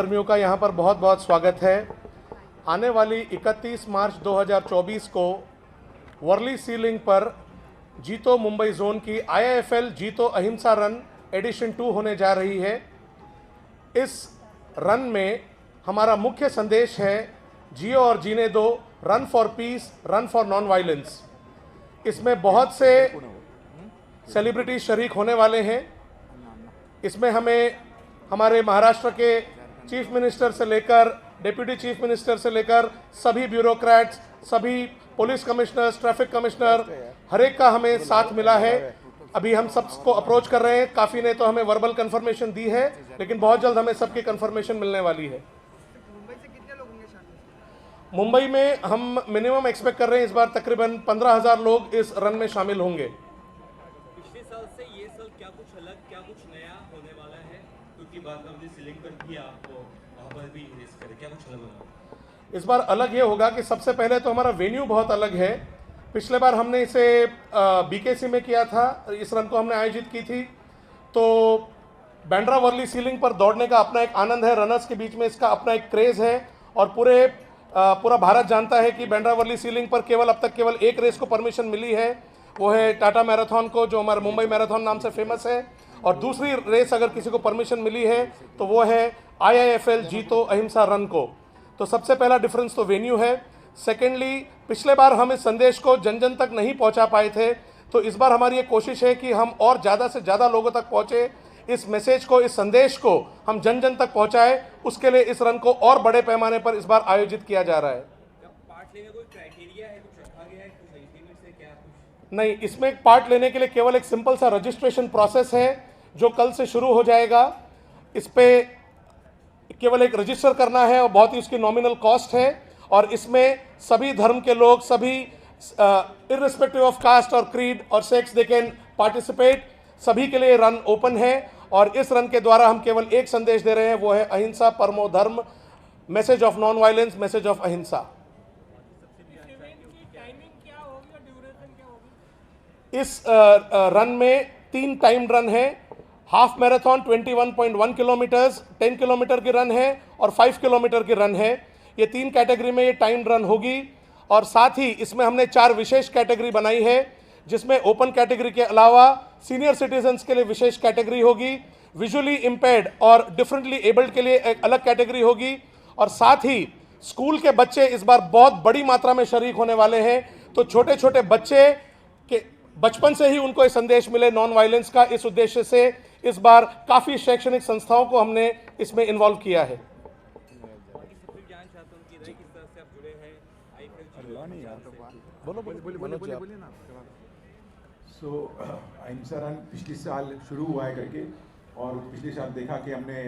कर्मियों का यहाँ पर बहुत बहुत स्वागत है। आने वाली 31 मार्च 2024 को वर्ली सी लिंक पर जीतो मुंबई जोन की IIFL जीतो अहिंसा रन एडिशन 2 होने जा रही है। इस रन में हमारा मुख्य संदेश है जियो और जीने दो, run for piece, run for non violence. इसमें बहुत से सेलिब्रिटी शरीक होने वाले हैं। इसमें हमारे महाराष्ट्र के चीफ मिनिस्टर से लेकर डिप्यूटी चीफ मिनिस्टर से लेकर सभी ब्यूरोक्रेट्स, सभी पुलिस कमिश्नर्स, ट्रैफिक कमिश्नर, हर एक का हमें साथ मिला है। अभी हम सबको अप्रोच कर रहे हैं। काफ़ी ने तो हमें वर्बल कंफर्मेशन दी है, लेकिन बहुत जल्द हमें सबकी कंफर्मेशन मिलने वाली है। मुंबई से कितने लोग होंगे शामिल? मुंबई में हम मिनिमम एक्सपेक्ट कर रहे हैं इस बार तकरीबन 15,000 लोग इस रन में शामिल होंगे। पिछले साल से ये साल क्या कुछ अलग, क्या कुछ नया होने वाला है? क्योंकि बात हमने सीलिंग पर किया, आपको वहाँ पर भी रेस करें, क्या कुछ अलग होगा? इस बार अलग ये होगा कि सबसे पहले तो हमारा वेन्यू बहुत अलग है। पिछले बार हमने इसे BKC में किया था, इस रन को हमने आयोजित की थी। तो बांद्रा वर्ली सीलिंग पर दौड़ने का अपना एक आनंद है, रनर्स के बीच में इसका अपना एक क्रेज़ है और पूरा भारत जानता है कि बांद्रा वर्ली सीलिंग पर अब तक केवल एक रेस को परमिशन मिली है, वो है टाटा मैराथन को, जो हमारा मुंबई मैराथन नाम से फेमस है। और दूसरी रेस अगर किसी को परमिशन मिली है तो वो है IIFL जीतो अहिंसा रन को। तो सबसे पहला डिफरेंस तो वेन्यू है। सेकेंडली, पिछले बार हम इस संदेश को जन जन तक नहीं पहुंचा पाए थे, तो इस बार हमारी ये कोशिश है कि हम और ज़्यादा से ज़्यादा लोगों तक पहुँचे, इस मैसेज को, इस संदेश को हम जन जन तक पहुँचाए। उसके लिए इस रन को और बड़े पैमाने पर इस बार आयोजित किया जा रहा है। पार्ट लेने कोई क्राइटेरिया है, कुछ रखा गया है, कुछ लिमिट से क्या कुछ? नहीं, इसमें पार्ट लेने के लिए केवल एक सिंपल सा रजिस्ट्रेशन प्रोसेस है जो कल से शुरू हो जाएगा। इस पे केवल एक रजिस्टर करना है और बहुत ही उसकी नॉमिनल कॉस्ट है। और इसमें सभी धर्म के लोग, सभी इर्रिस्पेक्टिव ऑफ कास्ट और क्रीड और सेक्स, दे कैन पार्टिसिपेट। सभी के लिए रन ओपन है और इस रन के द्वारा हम केवल एक संदेश दे रहे हैं, वो है अहिंसा परमो धर्म, message of non violence, message of अहिंसा। इस रन में 3 टाइम रन है। हाफ मैराथन 21.1 किलोमीटर्स, 10 किलोमीटर की रन है और 5 किलोमीटर की रन है। ये 3 कैटेगरी में ये टाइम रन होगी। और साथ ही इसमें हमने 4 विशेष कैटेगरी बनाई है, जिसमें ओपन कैटेगरी के अलावा सीनियर सिटीजन्स के लिए विशेष कैटेगरी होगी, विजुअली इम्पेयर्ड और डिफरेंटली एबल्ड के लिए एक अलग कैटेगरी होगी। और साथ ही स्कूल के बच्चे इस बार बहुत बड़ी मात्रा में शरीक होने वाले हैं। तो छोटे छोटे बच्चे के बचपन से ही उनको ये संदेश मिले नॉन वायलेंस का, इस उद्देश्य से इस बार काफ़ी शैक्षणिक संस्थाओं को हमने इसमें इन्वॉल्व किया है। अहिंसा रन पिछले साल शुरू हुआ है करके, और पिछले साल देखा कि हमने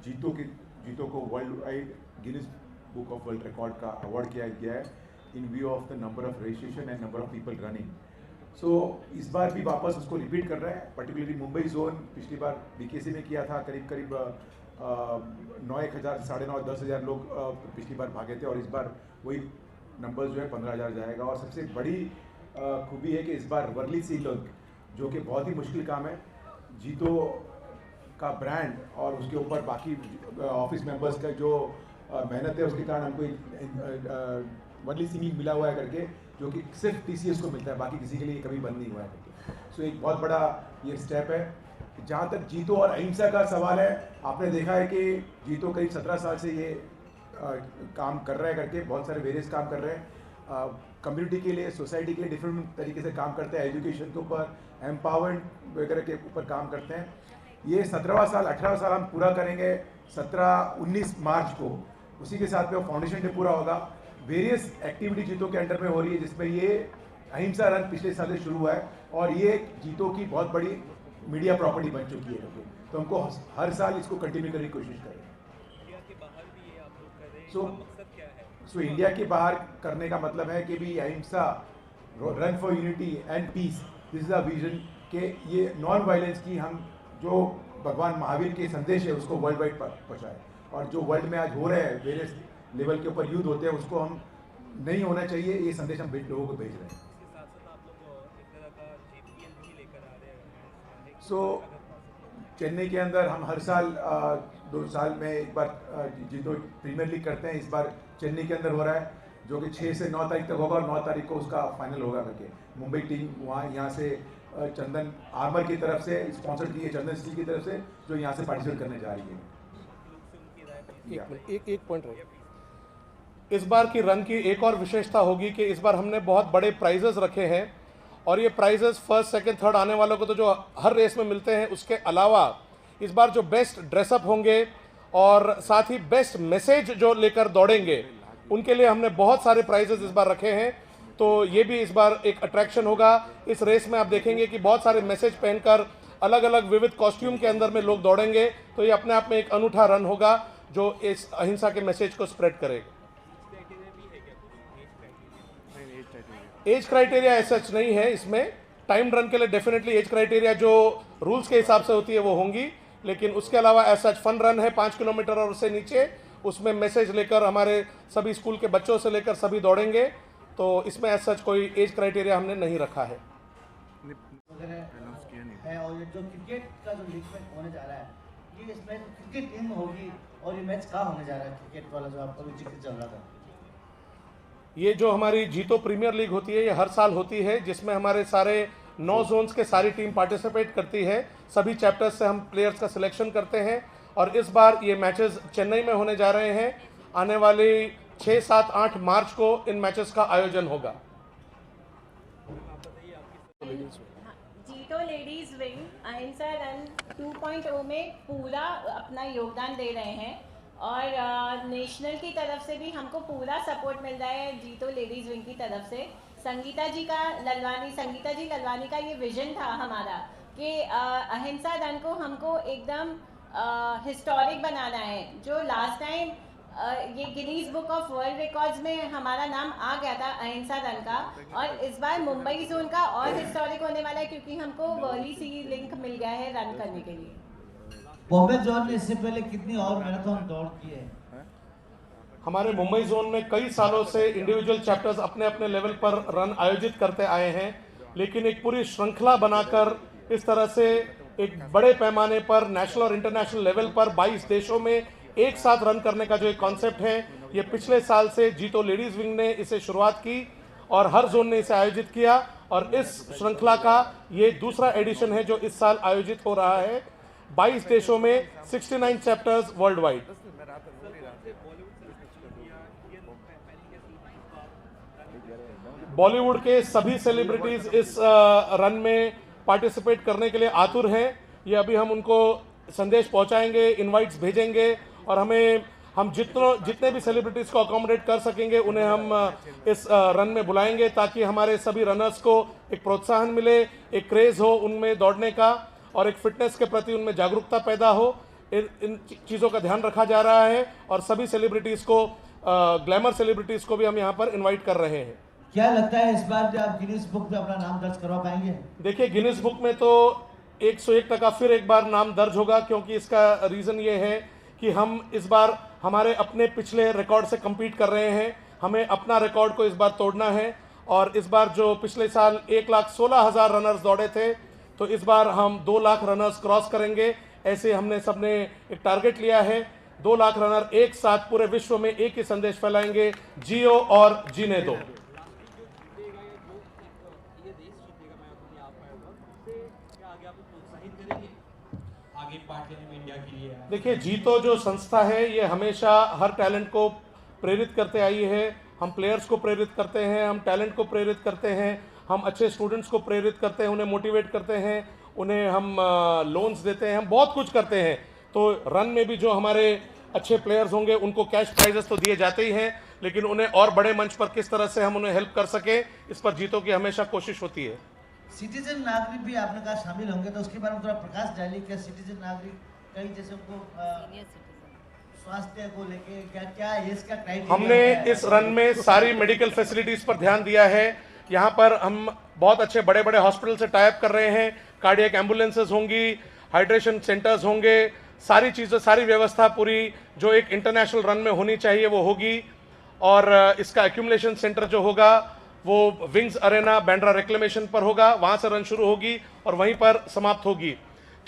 जीतो को world wide Guinness book of world record का अवार्ड किया गया है in view of the number of registration and number of people running. So इस बार भी वापस उसको रिपीट कर रहे हैं। पर्टिकुलरली मुंबई जोन पिछली बार BKC में किया था, करीब 9,000, 9,500, 10,000 लोग पिछली बार भागे थे, और इस बार वही नंबर जो है 15,000 जाएगा। और सबसे बड़ी खूबी है कि इस बार वर्ली सी लिंक, जो कि बहुत ही मुश्किल काम है, जीतो का ब्रांड और उसके ऊपर बाकी ऑफिस मेंबर्स का जो मेहनत है, उसके कारण हमको वर्ली सी लिंक मिला हुआ है करके, जो कि सिर्फ TCS को मिलता है, बाकी किसी के लिए कभी बंद नहीं हुआ है करके। सो एक बहुत बड़ा ये स्टेप है। जहाँ तक जीतो और अहिंसा का सवाल है, आपने देखा है कि जीतो करीब 17 साल से ये काम कर रहे हैं करके, बहुत सारे वेरियस काम कर रहे हैं कम्युनिटी के लिए, सोसाइटी के लिए डिफरेंट तरीके से काम करते हैं, एजुकेशन के ऊपर, एम्पावरमेंट वगैरह के ऊपर काम करते हैं। ये 17वां साल, 18वां साल हम पूरा करेंगे 17-19 मार्च को। उसी के साथ में वो फाउंडेशन डे पूरा होगा। वेरियस एक्टिविटी जीतो के अंडर में हो रही है, जिसमें ये अहिंसा रन पिछले साल से शुरू हुआ है और ये जीतो की बहुत बड़ी मीडिया प्रॉपर्टी बन चुकी है। तो हमको हर साल इसको कंटिन्यू करने की कोशिश करें। इंडिया के बाहर भी ये आप लोग कर रहे हैं, So- इसका मकसद क्या है? सो इंडिया के बाहर करने का मतलब है कि भी अहिंसा, run for unity and peace, this is a vision के ये नॉन वायलेंस की हम जो भगवान महावीर के संदेश है उसको वर्ल्ड वाइड पहुँचाए। और जो वर्ल्ड में आज हो रहे हैं, वेरियस लेवल के ऊपर युद्ध होते हैं, उसको हम नहीं होना चाहिए, ये संदेश हम लोगों को भेज रहे हैं। इसके साथ साथ आप लोग एक तरह का JPL भी लेकर आ रहे हैं। सो चेन्नई के अंदर हम हर साल 2 साल में एक बार जीतो प्रीमियर लीग करते हैं। इस बार चेन्नई के अंदर हो रहा है, जो कि 6 से 9 तारीख तक होगा और 9 तारीख को उसका फाइनल होगा करके। मुंबई टीम यहाँ से चंदन आर्मर की तरफ से स्पॉन्सर की है, चंदन स्टील की तरफ से, जो यहाँ से पार्टिसिपेट करने जा रही है। एक पॉइंट रहे। इस बार की रन की एक और विशेषता होगी कि इस बार हमने बहुत बड़े प्राइजेस रखे हैं, और ये प्राइजेस फर्स्ट सेकंड थर्ड आने वालों को तो जो हर रेस में मिलते हैं, उसके अलावा इस बार जो बेस्ट ड्रेसअप होंगे और साथ ही बेस्ट मैसेज जो लेकर दौड़ेंगे, उनके लिए हमने बहुत सारे प्राइजेस इस बार रखे हैं। तो ये भी इस बार एक अट्रैक्शन होगा। इस रेस में आप देखेंगे कि बहुत सारे मैसेज पहनकर अलग अलग विविध कॉस्ट्यूम के अंदर में लोग दौड़ेंगे। तो ये अपने आप में एक अनूठा रन होगा जो इस अहिंसा के मैसेज को स्प्रेड करेगा। एज क्राइटेरिया ऐसा नहीं है इसमें। टाइम रन के लिए डेफिनेटली एज क्राइटेरिया जो रूल्स के हिसाब से होती है वो होंगी, लेकिन उसके अलावा ऐसा फन रन है 5 किलोमीटर और उससे नीचे, उसमें मैसेज लेकर हमारे सभी स्कूल के बच्चों से लेकर सभी दौड़ेंगे। तो इसमें ऐसा कोई एज क्राइटेरिया हमने नहीं रखा है। है और ये जो क्रिकेट का जो लीग में होने जा रहा है, ये इसमें क्रिकेट टीम होगी और ये मैच कहाँ होने जा रहा है, क्रिकेट वाला जो आपका भी जिक्र चल रहा था? ये जो हमारी जीतो प्रीमियर लीग होती है, ये हर साल होती है, जिसमें हमारे सारे 9 जोन्स के सारी टीम पार्टिसिपेट करती है। सभी चैप्टर्स से हम प्लेयर्स का सिलेक्शन करते हैं, और इस बार ये मैचेस चेन्नई में होने जा रहे हैं। आने वाली 6, 7, 8 मार्च को इन मैचेस का आयोजन होगा। जीतो लेडीज विंग अहिंसा रन 2.0 में पूरा अपना योगदान दे रहे हैं, और नेशनल की तरफ से भी हमको पूरा सपोर्ट मिल रहा है जीतो लेडीज विंग की तरफ से। संगीता जी ललवानी का ये विजन था हमारा कि अहिंसा रन को हमको एकदम हिस्टोरिक बनाना है। जो लास्ट टाइम ये Guinness book of world records में हमारा नाम आ गया था अहिंसा रन का, और इस बार मुंबई जोन का और हिस्टोरिक होने वाला है, क्योंकि हमको वर्ली सी लिंक मिल गया है रन करने के लिए। बॉम्बे जोन ने इससे पहले कितनी और मैराथन दौड़ की है? हमारे मुंबई जोन में कई सालों से इंडिविजुअल चैप्टर्स अपने अपने लेवल पर रन आयोजित करते आए हैं, लेकिन एक पूरी श्रृंखला बनाकर इस तरह से एक बड़े पैमाने पर नेशनल और इंटरनेशनल लेवल पर 22 देशों में एक साथ रन करने का जो एक कॉन्सेप्ट है, ये पिछले साल से जीतो लेडीज विंग ने इसे शुरुआत की और हर जोन ने इसे आयोजित किया, और इस श्रृंखला का ये दूसरा एडिशन है जो इस साल आयोजित हो रहा है 22 देशों में 69 चैप्टर्स वर्ल्ड वाइड। बॉलीवुड के सभी सेलिब्रिटीज इस रन में पार्टिसिपेट करने के लिए आतुर हैं। ये अभी हम उनको संदेश पहुंचाएंगे, इनवाइट्स भेजेंगे, और हम जितने भी सेलिब्रिटीज को अकोमोडेट कर सकेंगे उन्हें हम इस रन में बुलाएंगे, ताकि हमारे सभी रनर्स को एक प्रोत्साहन मिले, एक क्रेज हो उनमें दौड़ने का, और एक फिटनेस के प्रति उनमें जागरूकता पैदा हो। इन चीज़ों का ध्यान रखा जा रहा है, और सभी सेलिब्रिटीज़ को, ग्लैमर सेलिब्रिटीज़ को भी हम यहाँ पर इन्वाइट कर रहे हैं। क्या लगता है इस बार भी आप गिनीज बुक में अपना नाम दर्ज करवा पाएंगे? देखिए, गिनीज बुक में तो 101% फिर एक बार नाम दर्ज होगा, क्योंकि इसका रीज़न ये है कि हम इस बार हमारे अपने पिछले रिकॉर्ड से compete कर रहे हैं। हमें अपना रिकॉर्ड को इस बार तोड़ना है, और इस बार जो पिछले साल 1,16,000 रनर्स दौड़े थे, तो इस बार हम 2 लाख रनर्स क्रॉस करेंगे। ऐसे हमने सबने एक टारगेट लिया है। 2 लाख रनर एक साथ पूरे विश्व में एक ही संदेश फैलाएंगे, जियो और जीने दो। देखिए, जीतो जो संस्था है ये हमेशा हर टैलेंट को प्रेरित करते आई है। हम प्लेयर्स को प्रेरित करते हैं, हम टैलेंट को प्रेरित करते हैं, हम अच्छे स्टूडेंट्स को प्रेरित करते हैं, उन्हें मोटिवेट करते हैं, उन्हें हम लोन्स देते हैं, हम बहुत कुछ करते हैं। तो रन में भी जो हमारे अच्छे प्लेयर्स होंगे उनको कैश प्राइजेस तो दिए जाते ही हैं, लेकिन उन्हें और बड़े मंच पर किस तरह से हम उन्हें हेल्प कर सकें, इस पर जीतो की हमेशा कोशिश होती है। सिटीजन नागरिक भी आपने कहा शामिल होंगे, तो उसके बारे में थोड़ा प्रकाश डालिए। क्या सिटीजन नागरिक कई जैसे उनको स्वास्थ्य को लेके क्या इसका क्राइटेरिया? हमने इस रन में सारी मेडिकल फैसिलिटीज पर ध्यान दिया है। यहाँ पर हम बहुत अच्छे बड़े बड़े हॉस्पिटल से टाई अप कर रहे हैं। कार्डियक एम्बुलेंसेज होंगी, हाइड्रेशन सेंटर्स होंगे, सारी चीज़ें, सारी व्यवस्था पूरी जो एक इंटरनेशनल रन में होनी चाहिए वो होगी। और इसका एक्यूमुलेशन सेंटर जो होगा वो विंग्स अरेना बैंड्रा रिक्लेमेशन पर होगा, वहाँ से रन शुरू होगी और वहीं पर समाप्त होगी।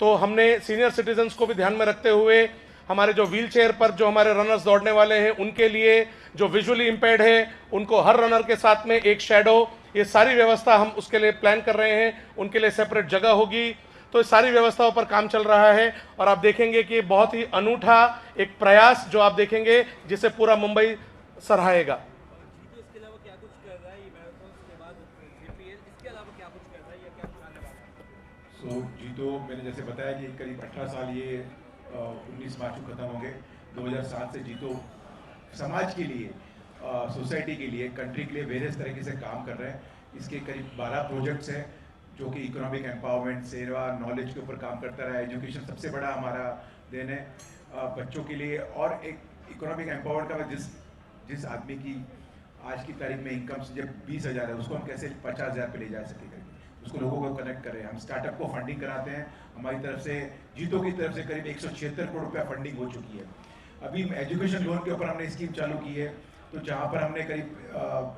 तो हमने सीनियर सिटीजन्स को भी ध्यान में रखते हुए हमारे जो व्हील चेयर पर जो हमारे रनर्स दौड़ने वाले हैं उनके लिए, जो विजुअली इम्पेयर्ड है उनको हर रनर के साथ में एक शैडो, ये सारी व्यवस्था हम उसके लिए प्लान कर रहे हैं। उनके लिए सेपरेट जगह होगी। तो इस सारी व्यवस्थाओं पर काम चल रहा है और आप देखेंगे कि बहुत ही अनूठा एक प्रयास जो आप देखेंगे जिसे पूरा मुंबई सराहेगा। जीतो इसके अलावा क्या कुछ कर रहा है ये मैराथन के बाद जीपीएल, इसके अलावा क्या कुछ कर रहा है या क्या कुछ आने वाला है? सो जीतो मैंने जैसे बताया कि करीब 18 साल ये 19 मार्च को खत्म होंगे। 2007 से जीतो समाज के लिए, सोसाइटी के लिए, कंट्री के लिए वेरियस तरीके से काम कर रहे हैं। इसके करीब 12 प्रोजेक्ट्स हैं जो कि इकोनॉमिक एम्पावरमेंट, सेवा, नॉलेज के ऊपर काम करता रहा है। एजुकेशन सबसे बड़ा हमारा देन है बच्चों के लिए। और एक इकोनॉमिक एम्पावरमेंट का जिस आदमी की आज की तारीख में इनकम जब 20,000 है उसको हम कैसे 50,000 पे ले जा सकेंगे, उसको लोगों को कनेक्ट करें। हम स्टार्टअप को फंडिंग कराते हैं। हमारी तरफ से जीतो की तरफ से करीब 176 करोड़ रुपया फंडिंग हो चुकी है। अभी एजुकेशन लोन के ऊपर हमने स्कीम चालू की है, तो जहाँ पर हमने करीब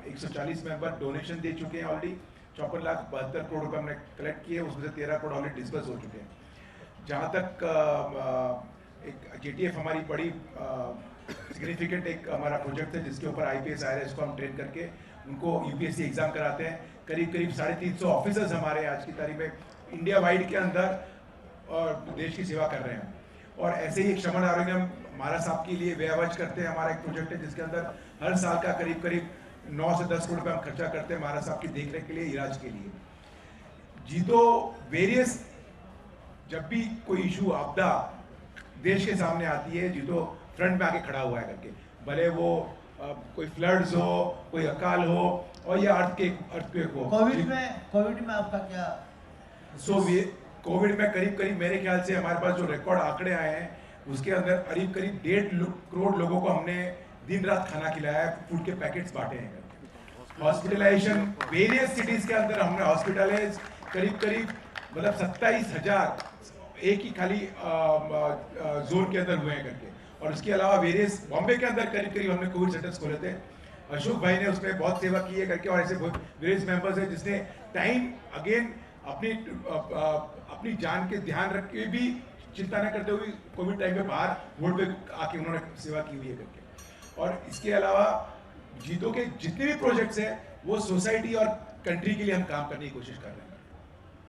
140 मेंबर डोनेशन दे चुके हैं ऑलरेडी। 54,72 करोड़ रुपये हमने कलेक्ट किए, उसमें से 13 करोड़ ऑलरेडी डिस्बर्स हो चुके हैं। जहाँ तक एक JTF हमारी बड़ी सिग्निफिकेंट एक हमारा प्रोजेक्ट है जिसके ऊपर IPS IRS को हम ट्रेन करके उनको UPSC एग्जाम कराते हैं। करीब 350 ऑफिसर्स हमारे आज की तारीख में इंडिया वाइड के अंदर और देश की सेवा कर रहे हैं। और ऐसे ही एक श्रमण आरोग्य महाराज साहब के लिए व्यवज करते हैं। हमारा एक प्रोजेक्ट है जिसके अंदर हर साल का करीब 9 से 10 करोड़ रुपये हम खर्चा करते हैं महाराज साहब की देखरेख के लिए, इलाज के लिए। जीतो वेरियस जब भी कोई इशू, आपदा देश के सामने आती है, जीतो फ्रंट में आके खड़ा हुआ है करके, भले वो कोई फ्लड्स हो, कोई अकाल हो और या अर्थक्वेक हो। कोविड में आपका क्या? कोविड में करीब मेरे ख्याल से हमारे पास जो रिकॉर्ड आंकड़े आए हैं उसके अंदर करीब 1.5 करोड़ लोगों को हमने दिन रात खाना खिलाया है, फूड के पैकेट्स बांटे हैं। हॉस्पिटलाइजेशन वेरियस सिटीज के अंदर हमने हॉस्पिटलाइज करीब मतलब 27,000 एक ही खाली जोन के अंदर हुए हैं करके। और उसके अलावा वेरियस बॉम्बे के अंदर करीब हमने कोविड सेंटर्स खोले थे। अशोक भाई ने उसमें बहुत सेवा की है करके, और ऐसे वेरियस मेंबर्स हैं जिसने टाइम अगेन अपनी जान के ध्यान रख के भी चिंता न करते हुए कोविड टाइम में बाहर रोड पे आके उन्होंने सेवा की हुई है करके। और इसके अलावा जीतो के जितने भी प्रोजेक्ट्स हैं वो सोसाइटी और कंट्री के लिए हम काम करने की कोशिश कर रहे हैं।